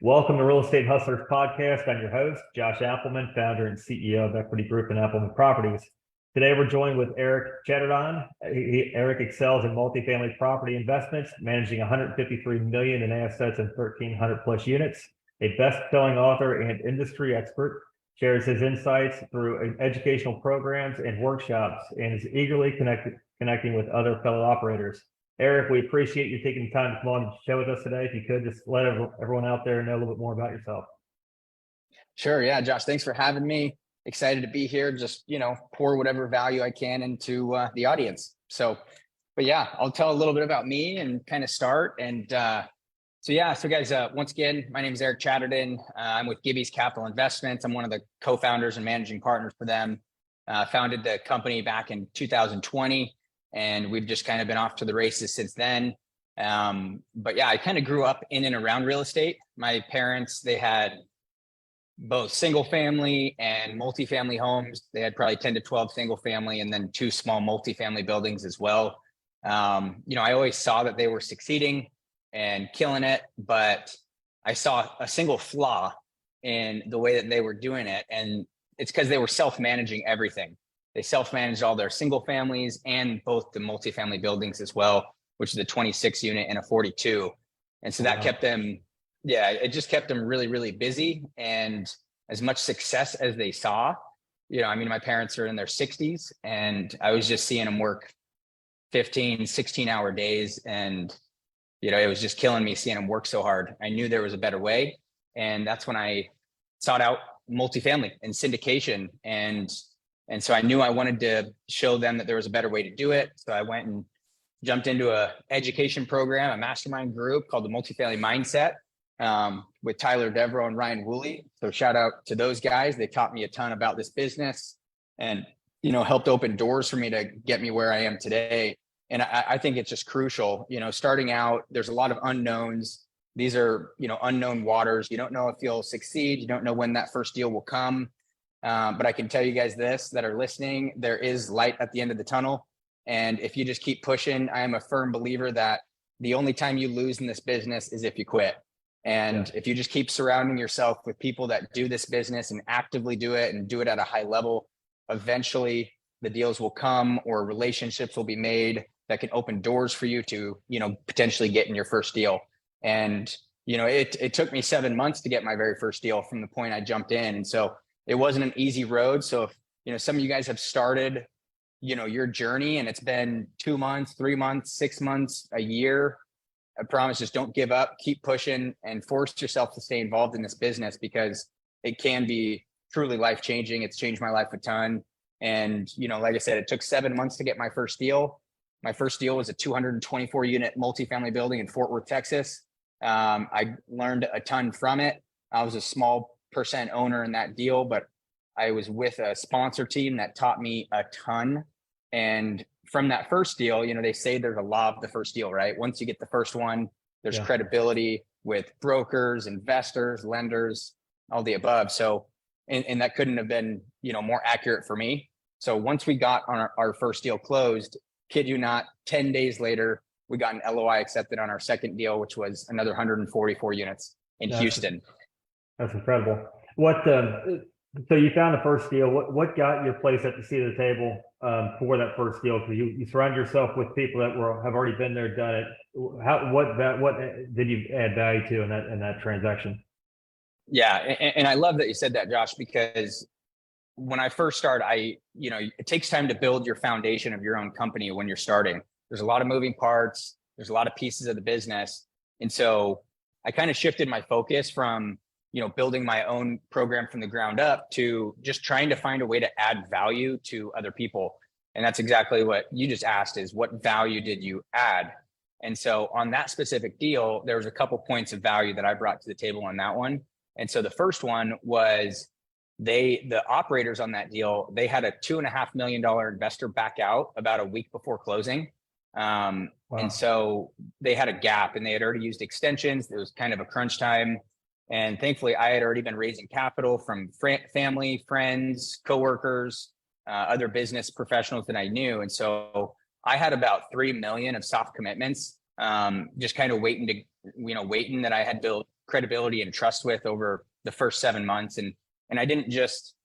Welcome to Real Estate Hustlers Podcast. I'm your host, Josh Appleman, founder and CEO of Equity Group and Appleman Properties. Today, we're joined with Eric Chatterton. Eric excels in multifamily property investments, managing $153 million in assets and 1,300 plus units. A best-selling author and industry expert, shares his insights through educational programs and workshops, and is eagerly connecting with other fellow operators. Eric, we appreciate you taking the time to come on and share with us today. If you could, just let everyone out there know a little bit more about yourself. Sure. Yeah, Josh, thanks for having me. Excited to be here. Just, pour whatever value I can into the audience. But yeah, I'll tell a little bit about me and kind of start. And so guys, once again, my name is Eric Chatterton. I'm with Gibby's Capital Investments. I'm one of the co-founders and managing partners for them. Founded the company back in 2020. And we've just kind of been off to the races since then. But yeah, I kind of grew up in and around real estate. My parents, they had both single family and multifamily homes. They had probably 10 to 12 single family and then 2 small multifamily buildings as well. I always saw that they were succeeding and killing it, but I saw a single flaw in the way that they were doing it. And it's because they were self-managing everything. They self-managed all their single families and both the multifamily buildings as well, which is a 26 unit and a 42. And so that kept them, it just kept them really, really busy. And as much success as they saw, my parents are in their 60s and I was just seeing them work 15, 16-hour days. And, it was just killing me seeing them work so hard. I knew there was a better way. And that's when I sought out multifamily and syndication. And so I knew I wanted to show them that there was a better way to do it. So I went and jumped into a education program, a mastermind group called the Multifamily Mindset with Tyler Devereaux and Ryan Woolley. So shout out to those guys. They taught me a ton about this business and, helped open doors for me to get me where I am today. And I think it's just crucial, starting out, there's a lot of unknowns. These are, unknown waters. You don't know if you'll succeed. You don't know when that first deal will come. But I can tell you guys this that are listening, there is light at the end of the tunnel. And if you just keep pushing, I am a firm believer that the only time you lose in this business is if you quit. And if you just keep surrounding yourself with people that do this business and actively do it and do it at a high level, eventually the deals will come or relationships will be made that can open doors for you to, potentially get in your first deal. And, it took me 7 months to get my very first deal from the point I jumped in. And so it wasn't an easy road. So if, some of you guys have started, your journey and it's been 2 months, 3 months, 6 months, a year, I promise, just don't give up, keep pushing and force yourself to stay involved in this business because it can be truly life-changing. It's changed my life a ton. And, like I said, it took 7 months to get my first deal. My first deal was a 224 unit multifamily building in Fort Worth, Texas. I learned a ton from it. I was a small percent owner in that deal, but I was with a sponsor team that taught me a ton. And from that first deal, they say there's a law of the first deal, right? Once you get the first one, there's credibility with brokers, investors, lenders, all the above. So, and that couldn't have been, more accurate for me. So once we got on our first deal closed, kid you not, 10 days later, we got an LOI accepted on our second deal, which was another 144 units in Houston. That's incredible. So you found the first deal. What got your place at the seat of the table for that first deal? Because you surround yourself with people that have already been there, done it. What did you add value to in that transaction? Yeah, and I love that you said that, Josh, because when I first started, it takes time to build your foundation of your own company when you're starting. There's a lot of moving parts. There's a lot of pieces of the business, and so I kind of shifted my focus from building my own program from the ground up to just trying to find a way to add value to other people. And that's exactly what you just asked, is what value did you add? And so on that specific deal, there was a couple points of value that I brought to the table on that one. And so the first one was the operators on that deal, they had a $2.5 million investor back out about a week before closing. Wow. And so they had a gap and they had already used extensions. It was kind of a crunch time. And thankfully, I had already been raising capital from family, friends, coworkers, other business professionals that I knew. And so I had about $3 million of soft commitments, just kind of waiting that I had built credibility and trust with over the first 7 months. And I didn't just,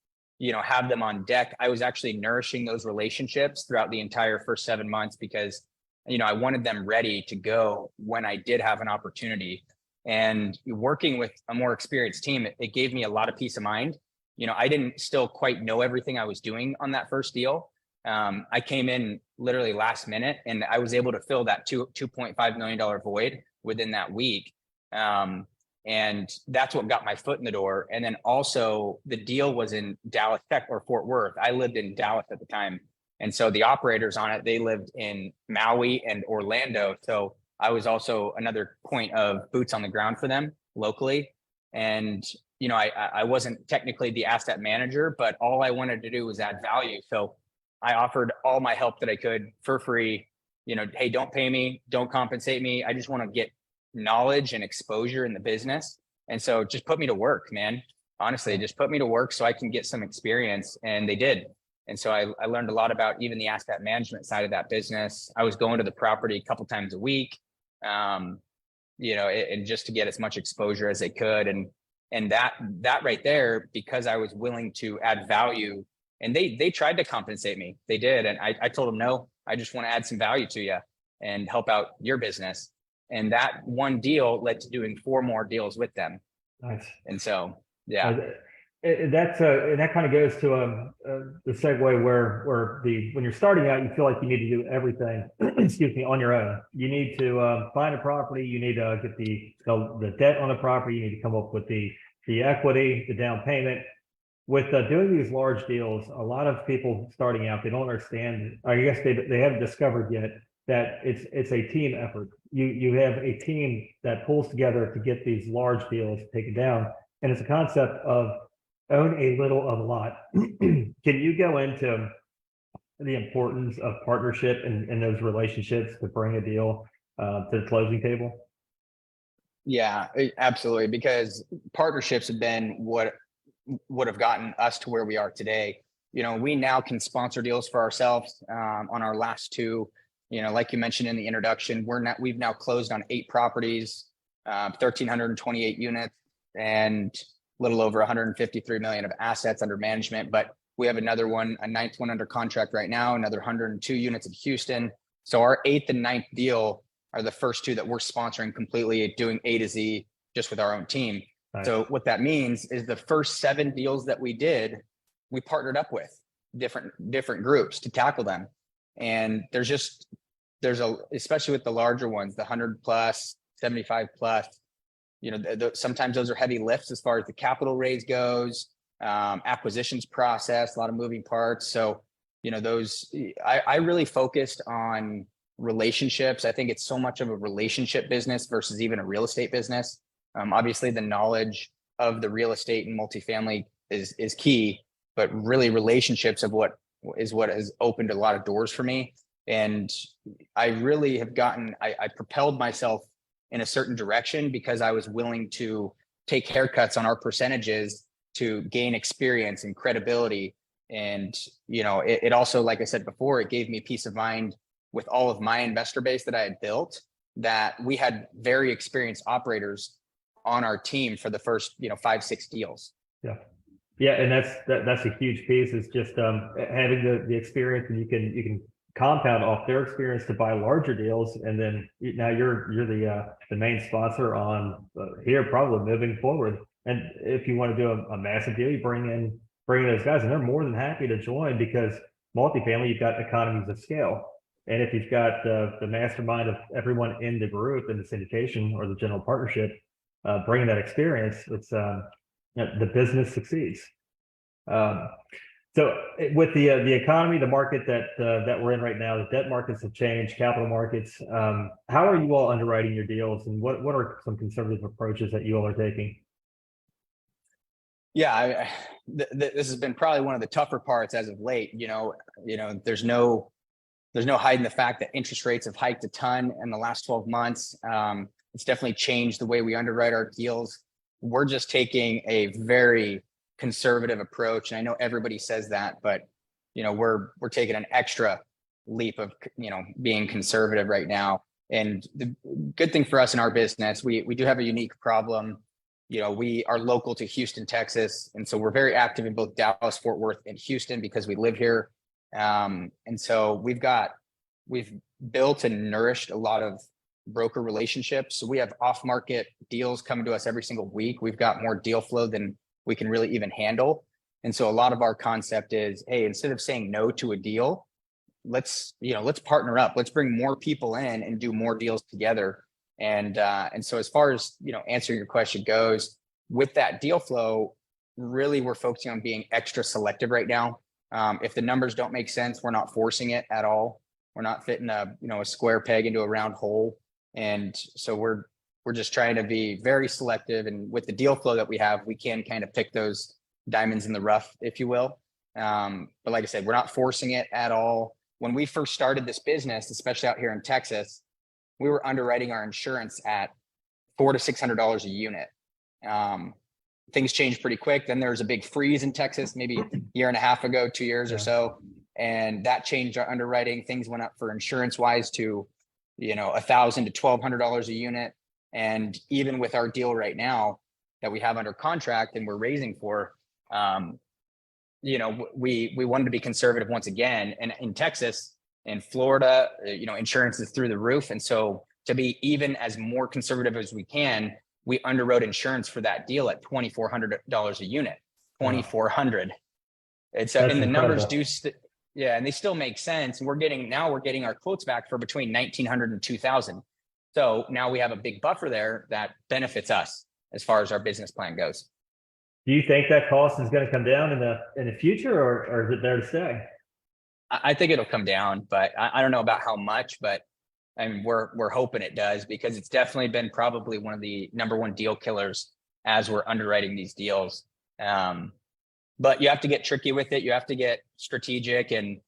have them on deck. I was actually nourishing those relationships throughout the entire first 7 months because, I wanted them ready to go when I did have an opportunity. And working with a more experienced team, it gave me a lot of peace of mind. I didn't still quite know everything I was doing on that first deal. I came in literally last minute, and I was able to fill that $2.5 million void within that week. And that's what got my foot in the door. And then also the deal was in Dallas, Texas, or Fort Worth. I lived in Dallas at the time. And so the operators on it, they lived in Maui and Orlando. So I was also another point of boots on the ground for them locally. And, I wasn't technically the asset manager, but all I wanted to do was add value. So I offered all my help that I could for free. Hey, don't pay me, don't compensate me. I just want to get knowledge and exposure in the business. And so just put me to work, man. Honestly, just put me to work so I can get some experience. And they did. And so I learned a lot about even the asset management side of that business. I was going to the property a couple times a week, and just to get as much exposure as they could. And that right there, because I was willing to add value, and they tried to compensate me. They did. And I told them, no, I just want to add some value to you and help out your business. And that one deal led to doing 4 more deals with them. Nice. And so, yeah. And that kind of goes to the segue where when you're starting out, you feel like you need to do everything, excuse me, on your own. You need to find a property, you need to get the debt on the property, you need to come up with the equity, the down payment. With doing these large deals, a lot of people starting out, they don't understand, I guess they haven't discovered yet that it's a team effort. You have a team that pulls together to get these large deals taken down. And it's a concept of own a little of a lot. Can you go into the importance of partnership and those relationships to bring a deal to the closing table? Yeah, absolutely. Because partnerships have been what would have gotten us to where we are today. We now can sponsor deals for ourselves on our last 2. Like you mentioned in the introduction, we've now closed on 8 properties, 1,328 units, and a little over 153 million of assets under management. But we have another one, a 9th one under contract right now, another 102 units in Houston. So our 8th and 9th deal are the first 2 that we're sponsoring completely, doing A to Z just with our own team. Nice. So what that means is the first 7 deals that we did, we partnered up with different groups to tackle them. And especially with the larger ones, the 100 plus, 75 plus, sometimes those are heavy lifts as far as the capital raise goes, acquisitions process, a lot of moving parts. So, I really focused on relationships. I think it's so much of a relationship business versus even a real estate business. Obviously the knowledge of the real estate and multifamily is key, but really relationships of what has opened a lot of doors for me. And I really have I propelled myself in a certain direction because I was willing to take haircuts on our percentages to gain experience and credibility. And, it also, like I said before, it gave me peace of mind with all of my investor base that I had built, that we had very experienced operators on our team for the first, 5-6 deals. Yeah. Yeah. And that's a huge piece, is just having the experience, and you can compound off their experience to buy larger deals. And then now you're the main sponsor on here, probably moving forward. And if you want to do a massive deal, you bring in those guys, and they're more than happy to join, because multifamily, you've got economies of scale. And if you've got the mastermind of everyone in the group, in the syndication or the general partnership, bringing that experience, it's the business succeeds. So with the economy, the market that we're in right now, the debt markets have changed, capital markets. How are you all underwriting your deals, and what are some conservative approaches that you all are taking? Yeah, this has been probably one of the tougher parts as of late. There's no hiding the fact that interest rates have hiked a ton in the last 12 months. It's definitely changed the way we underwrite our deals. We're just taking a very conservative approach. And I know everybody says that, but, we're taking an extra leap of, being conservative right now. And the good thing for us in our business, we do have a unique problem. we are local to Houston, Texas. And so we're very active in both Dallas, Fort Worth, and Houston because we live here. And so we've built and nourished a lot of broker relationships. So we have off-market deals coming to us every single week. We've got more deal flow than we can really even handle. And so a lot of our concept is, hey, instead of saying no to a deal, let's partner up. Let's bring more people in and do more deals together. And so as far as, answering your question goes, with that deal flow, really we're focusing on being extra selective right now. If the numbers don't make sense, we're not forcing it at all. We're not fitting a square peg into a round hole. And so we're just trying to be very selective. And with the deal flow that we have, we can kind of pick those diamonds in the rough, if you will. But like I said, we're not forcing it at all. When we first started this business, especially out here in Texas, we were underwriting our insurance at $400 to $600 a unit. Things changed pretty quick. Then there was a big freeze in Texas, maybe a year and a half ago, 2 years or so. And that changed our underwriting. Things went up for insurance wise to, $1,000 to $1,200 a unit. And even with our deal right now that we have under contract and we're raising for, we wanted to be conservative once again. And in Texas, in Florida, insurance is through the roof. And so to be even as more conservative as we can, we underwrote insurance for that deal at $2,400 a unit, $2,400. And so, and the numbers do, and they still make sense. And we're getting our quotes back for between $1,900 and $2,000. So now we have a big buffer there that benefits us as far as our business plan goes. Do you think that cost is going to come down in the future, or is it there to stay? I think it'll come down, but I don't know about how much, but we're hoping it does, because it's definitely been probably one of the number one deal killers as we're underwriting these deals. But you have to get tricky with it. You have to get strategic, and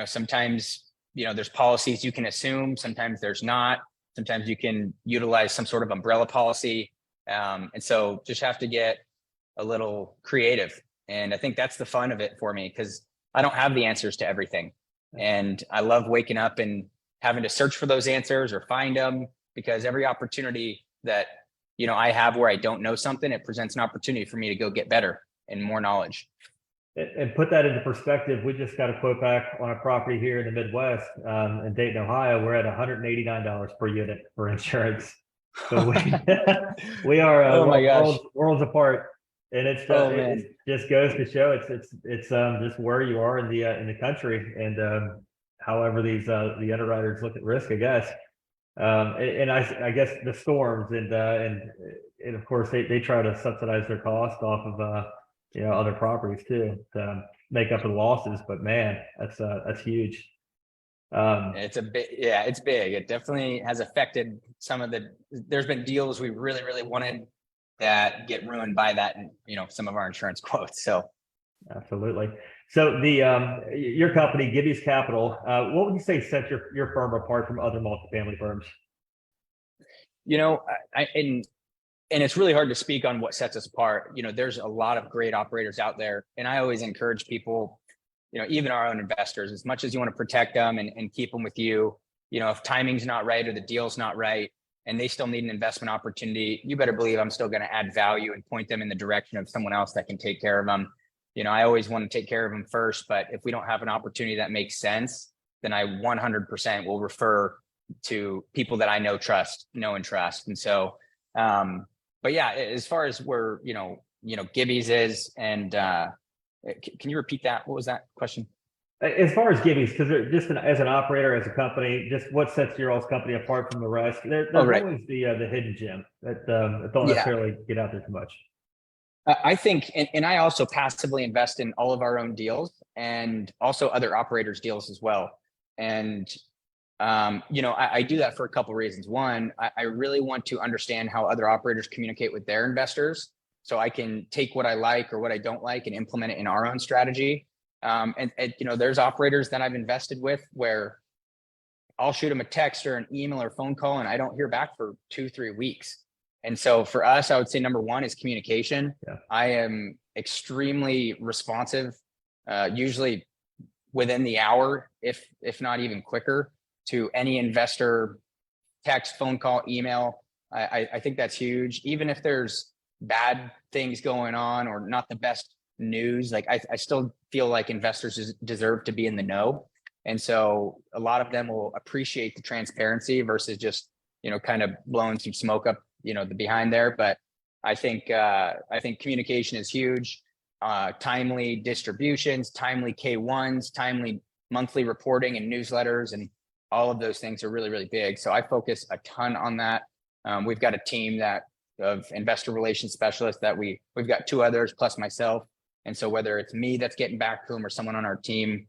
sometimes there's policies you can assume, sometimes there's not. Sometimes you can utilize some sort of umbrella policy, and so just have to get a little creative. And I think that's the fun of it for me, because I don't have the answers to everything. And I love waking up and having to search for those answers or find them, because every opportunity that, I have where I don't know something, it presents an opportunity for me to go get better and more knowledge. And put that into perspective. We just got a quote back on a property here in the Midwest, in Dayton, Ohio. We're at $189 per unit for insurance. So we are worlds apart. And it just goes to show it's just where you are in the country, and however the underwriters look at risk, I guess. And I guess the storms and of course they try to subsidize their cost off of other properties too to make up for the losses. But man, that's huge. It's big. It definitely has affected there's been deals we really, really wanted that get ruined by that, and some of our insurance quotes. So absolutely. So your company, Gibby's Capital, what would you say sets your firm apart from other multifamily firms? And it's really hard to speak on what sets us apart. There's a lot of great operators out there, and I always encourage people, even our own investors, as much as you want to protect them and keep them with you, if timing's not right or the deal's not right, and they still need an investment opportunity, you better believe I'm still going to add value and point them in the direction of someone else that can take care of them. I always want to take care of them first, but if we don't have an opportunity that makes sense, then I 100% will refer to people that I know and trust. And so, but yeah, as far as where, Gibby's is, and can you repeat that? What was that question? As far as Gibby's, because just as an operator, as a company, just what sets your all's company apart from the rest? There's always the hidden gem that don't necessarily get out there too much. I think, and I also passively invest in all of our own deals and also other operators' deals as well. And, I do that for a couple of reasons. One, I really want to understand how other operators communicate with their investors, so I can take what I like or what I don't like and implement it in our own strategy. And there's operators that I've invested with where I'll shoot them a text or an email or phone call, and I don't hear back for 2-3 weeks. And so for us, I would say number one is communication. Yeah. I am extremely responsive, usually within the hour, if not even quicker, to any investor, text, phone call, email. I think that's huge. Even if there's bad things going on or not the best news, like I still feel like investors deserve to be in the know. And so a lot of them will appreciate the transparency versus just, kind of blowing some smoke up, the behind there. But I think communication is huge. Timely distributions, timely K1s, timely monthly reporting and newsletters, and all of those things are really, really big. So I focus a ton on that. We've got a team of investor relations specialists that we've got 2 others plus myself. And so whether it's me that's getting back to them or someone on our team,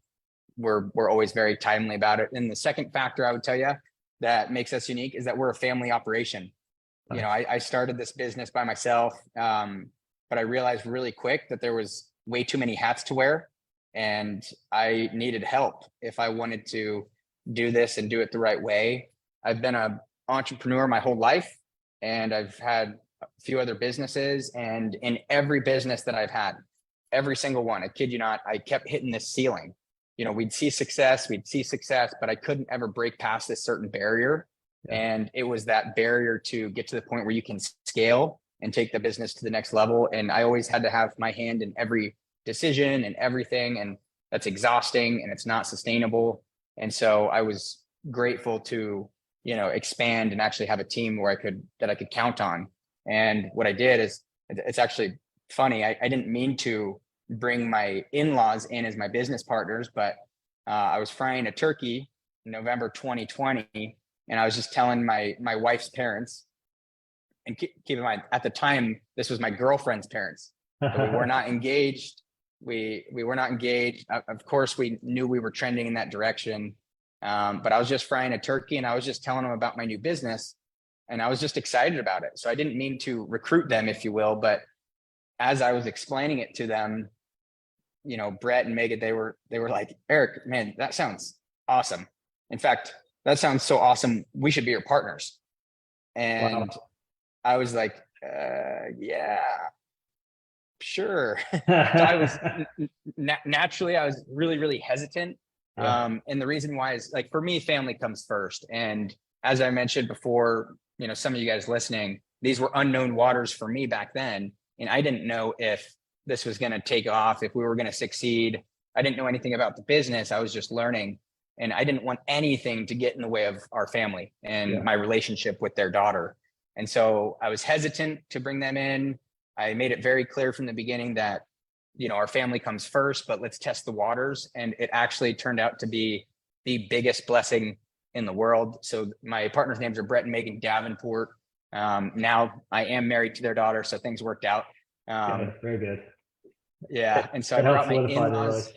we're always very timely about it. And the second factor I would tell you that makes us unique is that we're a family operation. I started this business by myself, but I realized really quick that there was way too many hats to wear, and I needed help if I wanted to do this and do it the right way. I've been an entrepreneur my whole life, and I've had a few other businesses, and in every business that I've had, every single one, I kid you not, I kept hitting this ceiling. We'd see success, but I couldn't ever break past this certain barrier. Yeah. And it was that barrier to get to the point where you can scale and take the business to the next level. And I always had to have my hand in every decision and everything. And that's exhausting and it's not sustainable. And so I was grateful to, expand and actually have a team where I could count on. And what I did is, it's actually funny. I didn't mean to bring my in-laws in as my business partners, but I was frying a turkey in November 2020. And I was just telling my wife's parents, and keep in mind, at the time, this was my girlfriend's parents. So we were not engaged. We were not engaged. Of course, we knew we were trending in that direction. But I was just frying a turkey and I was just telling them about my new business. And I was just excited about it. So I didn't mean to recruit them, if you will. But as I was explaining it to them, Brett and Megan, they were like, Eric, man, that sounds awesome. In fact, that sounds so awesome. We should be your partners. And wow. I was like, yeah, sure. So I was naturally, I was really, really hesitant. Yeah. And the reason why is, like, for me, family comes first. And as I mentioned before, some of you guys listening, these were unknown waters for me back then. And I didn't know if this was going to take off, if we were going to succeed. I didn't know anything about the business. I was just learning. And I didn't want anything to get in the way of our family and my relationship with their daughter. And so I was hesitant to bring them in. I made it very clear from the beginning that, our family comes first, but let's test the waters. And it actually turned out to be the biggest blessing in the world. So my partners' names are Brett and Megan Davenport. Now I am married to their daughter, so things worked out. Very good. Yeah. And so I brought my in-laws.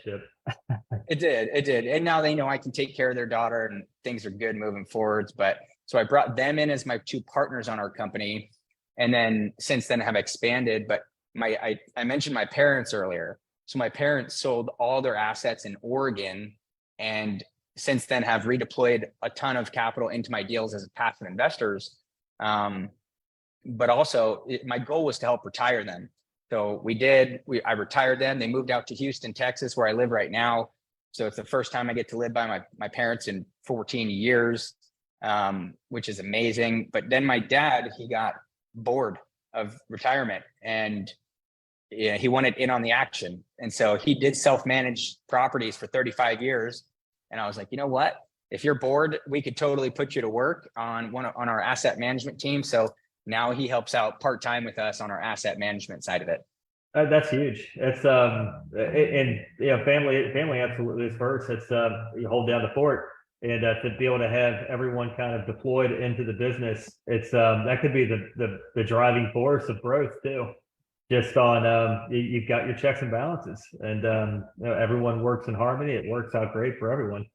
It did. And now they know I can take care of their daughter and things are good moving forwards. But so I brought them in as my 2 partners on our company. And then since then have expanded. But I mentioned my parents earlier. So my parents sold all their assets in Oregon and since then have redeployed a ton of capital into my deals as passive investors. But also my goal was to help retire them. So I retired them. They moved out to Houston, Texas, where I live right now. So it's the first time I get to live by my parents in 14 years, which is amazing. But then my dad, he got bored of retirement and he wanted in on the action. And so he did self-manage properties for 35 years. And I was like, you know what? If you're bored, we could totally put you to work on our asset management team. So now he helps out part-time with us on our asset management side of it. That's huge. It's family absolutely is first. It's you hold down the fort, and to be able to have everyone kind of deployed into the business, it's that could be the driving force of growth too. Just on you've got your checks and balances, and everyone works in harmony. It works out great for everyone.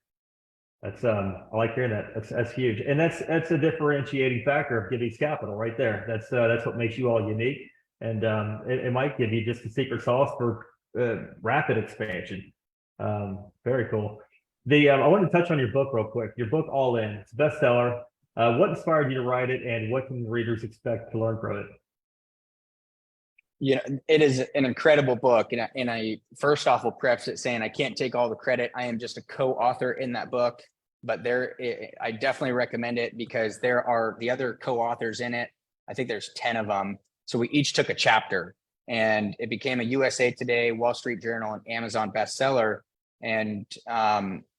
That's I like hearing that. That's huge, and that's a differentiating factor of Gibby's Capital right there. That's what makes you all unique, and it might give you just the secret sauce for rapid expansion. Very cool. I want to touch on your book real quick. Your book, All In, it's a bestseller. What inspired you to write it, and what can readers expect to learn from it? It is an incredible book. And I first off will preface it saying I can't take all the credit. I am just a co-author in that book, but I definitely recommend it because there are the other co-authors in it. I think there's 10 of them. So we each took a chapter, and it became a USA Today, Wall Street Journal, and Amazon bestseller. And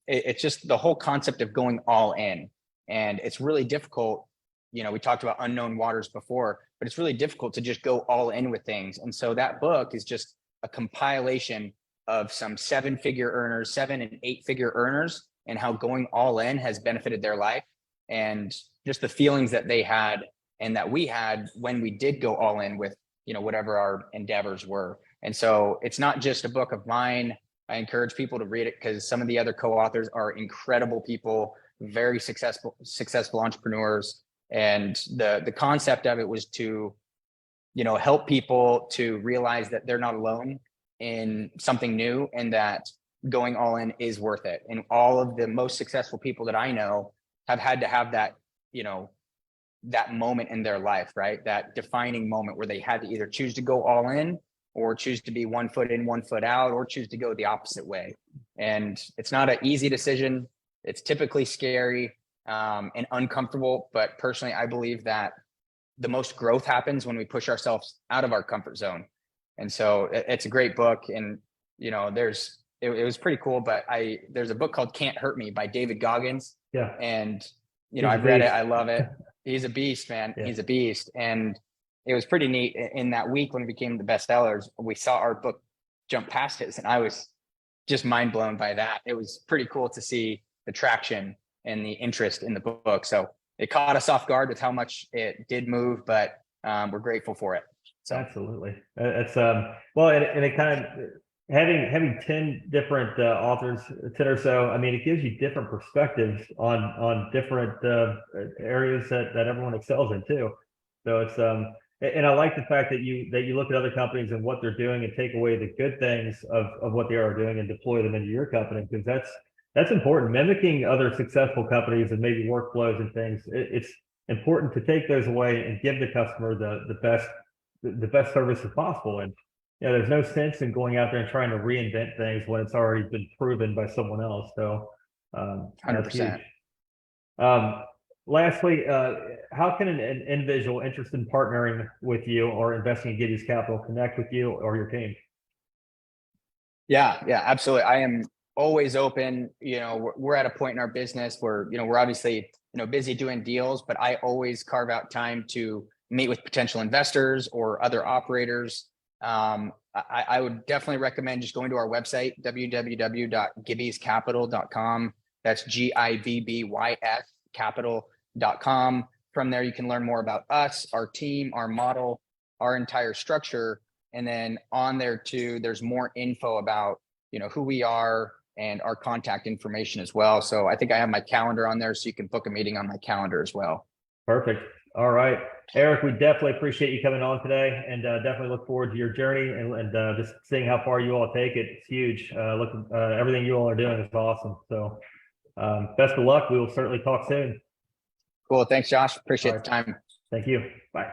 it's just the whole concept of going all in. And it's really difficult. You know, we talked about unknown waters before, but it's really difficult to just go all in with things. And so that book is just a compilation of some 7-figure earners, 7 and 8-figure earners, and how going all in has benefited their life, and just the feelings that they had and that we had when we did go all in with, you know, whatever our endeavors were. And so it's not just a book of mine. I encourage people to read it because some of the other co-authors are incredible people, very successful entrepreneurs. And the concept of it was to, you know, help people to realize that they're not alone in something new, and that going all in is worth it. And all of the most successful people that I know have had to have that, you know, that moment in their life, right? That defining moment where they had to either choose to go all in, or choose to be 1 foot in, 1 foot out, or choose to go the opposite way. And it's not an easy decision. It's typically scary and uncomfortable. But personally, I believe that the most growth happens when we push ourselves out of our comfort zone. And so it's a great book. And, you know, it was pretty cool, but there's a book called Can't Hurt Me by David Goggins. Yeah. And, you know, I've read it. I love it. He's a beast, man. Yeah. He's a beast. And it was pretty neat. In that week when it became the bestsellers, we saw our book jump past his, and I was just mind blown by that. It was pretty cool to see the traction and the interest in the book. So it caught us off guard with how much it did move, but we're grateful for it. So absolutely. It's well, and it kind of having 10 different authors, 10 or so. I mean, it gives you different perspectives on different areas that everyone excels in too. So it's and I like the fact that you look at other companies and what they're doing and take away the good things of what they are doing and deploy them into your company, because that's important. Mimicking other successful companies and maybe workflows and things, it's important to take those away and give the customer the best service as possible. And you know, there's no sense in going out there and trying to reinvent things when it's already been proven by someone else. So 100%. Lastly, how can an individual interested in partnering with you or investing in Gibby's Capital connect with you or your team? Yeah, absolutely. I am always open. You know, we're at a point in our business where, you know, we're obviously, you know, busy doing deals, but I always carve out time to meet with potential investors or other operators. I would definitely recommend just going to our website, www.gibbyscapital.com. That's GIVBYS capital.com. From there, you can learn more about us, our team, our model, our entire structure. And then on there too, there's more info about, you know, who we are and our contact information as well. So I think I have my calendar on there, so you can book a meeting on my calendar as well. Perfect. All right, Eric, we definitely appreciate you coming on today, and definitely look forward to your journey and just seeing how far you all take it. It's huge. Everything you all are doing is awesome. So best of luck. We will certainly talk soon. Cool. Thanks, Josh. Appreciate the time. Thank you. Bye.